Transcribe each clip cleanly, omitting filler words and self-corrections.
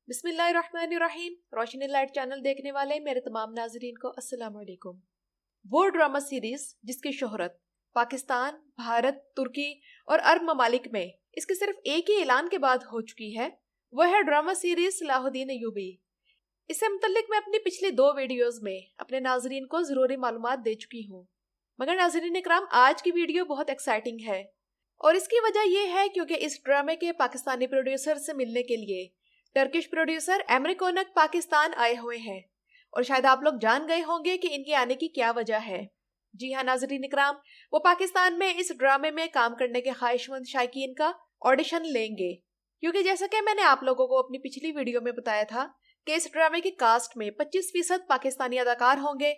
बिस्मिल्लाहिर्रहमानिर्रहीम। रोशनी light channel देखने वाले मेरे तमाम नाजरीन को अस्सलाम वालेकुम। वो ड्रामा सीरीज जिसकी शोहरत पाकिस्तान, भारत, तुर्की और अरब ममालिक में इसके सिर्फ एक ही ऐलान के बाद हो चुकी है, वह है ड्रामा सीरीज सलाहुद्दीन अय्यूबी। इससे मुतल्लिक मैं अपनी पिछली 2 वीडियोस में अपने नाजरीन को जरूरी मालूमात दे चुकी हूँ, मगर नाजरीन इकराम आज की वीडियो बहुत एक्साइटिंग है और इसकी वजह यह है क्योंकि इस ड्रामे के पाकिस्तानी प्रोड्यूसर से मिलने के लिए टर्किश प्रोड्यूसर एमरे कोनक पाकिस्तान आए हुए हैं और शायद आप लोग जान गए होंगे कि इनके आने की क्या वजह है। जी हाँ नाजरीन इकराम, वो पाकिस्तान में इस ड्रामे में काम करने के ख्वाहिशमंद शायकीन का ऑडिशन लेंगे, क्योंकि जैसा कि मैंने आप लोगों को अपनी पिछली वीडियो में बताया था कि इस ड्रामे की कास्ट में 25% पाकिस्तानी अदाकार होंगे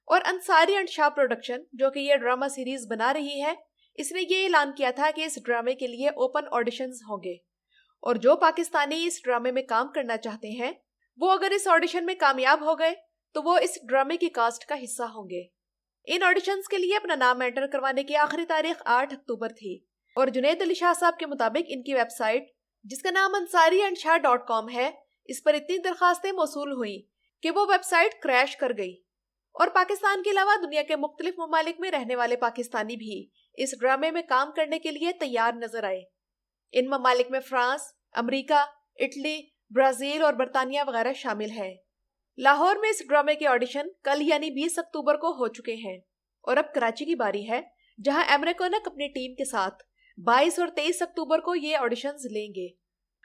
और अंसारी एंड शाह प्रोडक्शन, जो कि ये ड्रामा सीरीज बना रही है, इसने ये ऐलान किया था कि इस ड्रामे के लिए ओपन ऑडिशंस होंगे और जो पाकिस्तानी इस ड्रामे में काम करना चाहते हैं वो अगर इस ऑडिशन में कामयाब हो गए तो वो इस ड्रामे की कास्ट का हिस्सा होंगे। इन ऑडिशंस के लिए अपना नाम एंटर करवाने की आखिरी तारीख 8 अक्टूबर थी और जुनैद अली शाह साहब के मुताबिक इनकी वेबसाइट, जिसका नाम अंसारी एंड शाह .com है, इस पर इतनी दरखास्तें मौसूल हुई कि वो वेबसाइट क्रैश कर गई और पाकिस्तान के अलावा दुनिया के मुख्तलिफ ममालिक में रहने वाले पाकिस्तानी भी इस ड्रामे में काम करने के लिए तैयार नजर आए। इन ममालिक में फ्रांस, अमेरिका, इटली, ब्राजील और बरतानिया वगैरह शामिल हैं। लाहौर में इस ड्रामे के ऑडिशन कल यानी 20 अक्टूबर को हो चुके हैं और अब कराची की बारी है, जहां एमरे कोनक अपनी टीम के साथ 22 और 23 अक्टूबर को ये ऑडिशंस लेंगे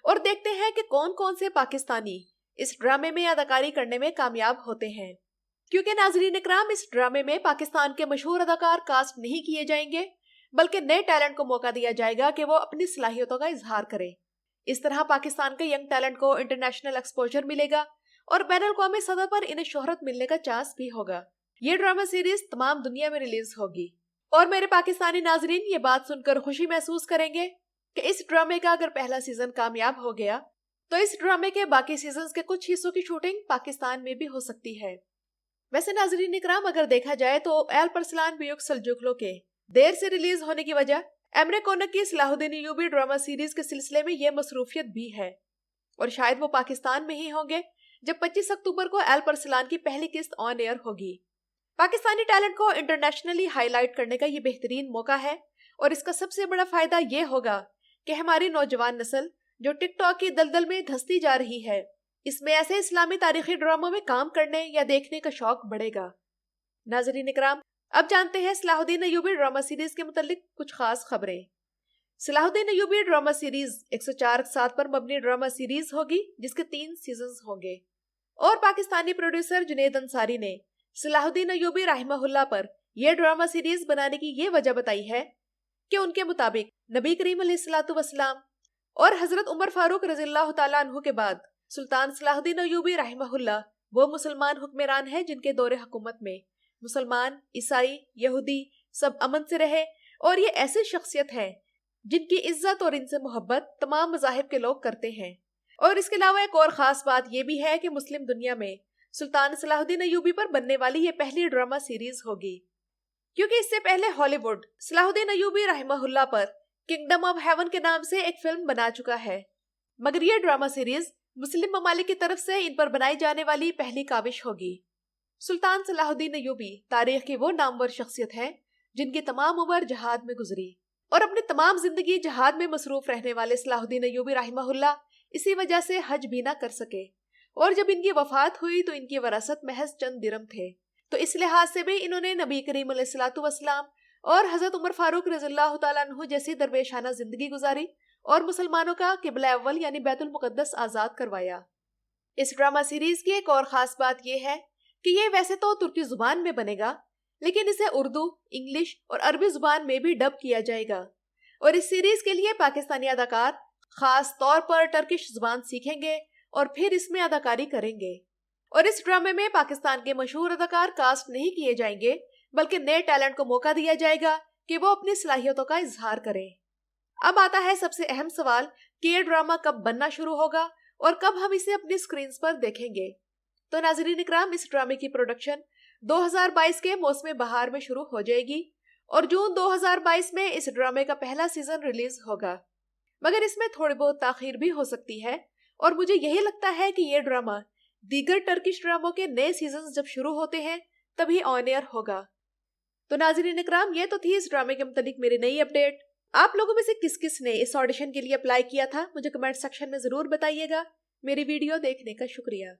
और देखते हैं कि कौन कौन से पाकिस्तानी इस ड्रामे में अदाकारी करने में कामयाब होते हैं। क्योंकि नाजरीन इकराम, इस ड्रामे में पाकिस्तान के मशहूर अदाकार कास्ट नहीं किए जाएंगे, बल्कि नए टैलेंट को मौका दिया जाएगा कि वो अपनी सलाहियतों का इजहार करे। इस तरह पाकिस्तान के यंग टैलेंट को इंटरनेशनल एक्सपोजर मिलेगा और बैनुल अक़वामी सतह पर इन्हें शोहरत मिलने का चांस भी होगा। ये ड्रामा सीरीज तमाम दुनिया में रिलीज होगी और मेरे पाकिस्तानी नाजरीन ये बात सुनकर खुशी महसूस करेंगे कि इस ड्रामे का अगर पहला सीजन कामयाब हो गया तो इस ड्रामे के बाकी सीजन्स के कुछ हिस्सों की शूटिंग पाकिस्तान में भी हो सकती है। वैसे नाजरीन इकराम, अगर देखा जाए तो एल परसलान बुयुक सल्जुकलो के देर से रिलीज होने की वजह एमरे कोनक की सलाहुद्दीन अय्यूबी ड्रामा सीरीज के सिलसिले में यह मसरूफियत भी है और शायद वो पाकिस्तान में ही होंगे जब 25 अक्टूबर को एल परसलान की पहली किस्त ऑन एयर होगी। पाकिस्तानी टैलेंट को इंटरनेशनली हाईलाइट करने का ये बेहतरीन मौका है और इसका सबसे बड़ा फायदा ये होगा कि हमारी नौजवान नस्ल जो टिकटॉक की दलदल में धंसती जा रही है, इसमें ऐसे इस्लामी तारीखी ड्रामों में काम करने या देखने का शौक बढ़ेगा। नाज़रीन इकराम, अब जानते हैं सलाहुद्दीन अय्यूबी ड्रामा सीरीज के मुतालिक कुछ खास खबरें। सलाहुद्दीन अय्यूबी ड्रामा सीरीज 104 पर मबनी ड्रामा सीरीज होगी जिसके 3 सीजन्स होंगे और पाकिस्तानी प्रोड्यूसर जुनैद अंसारी ने सलाहुद्दीन अय्यूबी रहमहुल्लाह पर यह ड्रामा सीरीज बनाने की ये वजह बताई है कि उनके मुताबिक नबी करीम अलैहिस्सलातु वस्सलाम और हजरत उमर फारूक रज़ियल्लाहु ताला अन्हु के बाद सुल्तान सलाहुद्दीन अय्यूबी रहमहुल्लाह वो मुसलमान हुक्मरान हैं जिनके दौरे हुकूमत में मुसलमान, ईसाई, यहूदी सब अमन से रहे और ये ऐसी शख्सियत है जिनकी इज्जत और इनसे मोहब्बत तमाम मज़ाहिब के लोग करते हैं। और इसके अलावा एक और ख़ास बात यह भी है कि मुस्लिम दुनिया में सुल्तान सलाहुद्दीन अय्यूबी पर बनने वाली ये पहली ड्रामा सीरीज होगी, क्योंकि इससे पहले हॉलीवुड सलाहुद्दीन अय्यूबी रहमहुल्लाह पर किंगडम ऑफ हेवन के नाम से एक फिल्म बना चुका है, मगर ये ड्रामा सीरीज मुस्लिम ममालिक की तरफ से इन पर बनाई जाने वाली पहली काविश होगी। सुल्तान सलाहुद्दीन अय्यूबी तारीख की वो नामवर शख्सियत है जिनकी तमाम उम्र जहाद में गुजरी और अपनी तमाम जिंदगी जहाद में मसरूफ रहने वाले सलाहुद्दीन अय्यूबी रहमहुल्लाह इसी वजह से हज भी ना कर सके और जब इनकी वफात हुई तो इनकी वरासत महज चंद दिरहम थे। तो इस लिहाज से भी इन्होंने नबी करीम अलैहिस्सलातु वस्सलाम और हजरत उमर फारूक रज़ियल्लाहु ताला अन्हु जैसी दरवेशाना जिंदगी गुजारी और मुसलमानों का किबला अव्वल यानी बैतुल मुकद्दस आजाद करवाया। इस ड्रामा सीरीज की एक और खास बात यह है कि ये वैसे तो तुर्की जुबान में बनेगा, लेकिन इसे उर्दू, इंग्लिश और अरबी जुबान में भी डब किया जाएगा और इस सीरीज के लिए पाकिस्तानी अदाकार खास तौर पर टर्किश जुबान सीखेंगे और फिर इसमें अदाकारी करेंगे। और इस ड्रामे में पाकिस्तान के मशहूर अदाकार कास्ट नहीं किए जाएंगे, बल्कि नए टैलेंट को मौका दिया जाएगा कि वो अपनी सलाहियतों का इजहार करें। अब आता है सबसे अहम सवाल कि ये ड्रामा कब बनना शुरू होगा और कब हम इसे अपनी स्क्रीन पर देखेंगे। तो नाज़रीन इकराम, इस ड्रामे की प्रोडक्शन 2022 के मौसम बहार में शुरू हो जाएगी और जून 2022 में इस ड्रामे का पहला सीजन रिलीज होगा, मगर इसमें थोड़ी बहुत ताखीर भी हो सकती है और मुझे यही लगता है कि ये ड्रामा दीगर टर्किश ड्रामों के नए सीजन जब शुरू होते हैं तभी ऑन एयर होगा। तो नाज़रीन इकराम, ये तो थी इस ड्रामे के मुतालिक मेरी नई अपडेट। आप लोगों में से किस किस ने इस ऑडिशन के लिए अप्लाई किया था मुझे कमेंट सेक्शन में जरूर बताइएगा। मेरी वीडियो देखने का शुक्रिया।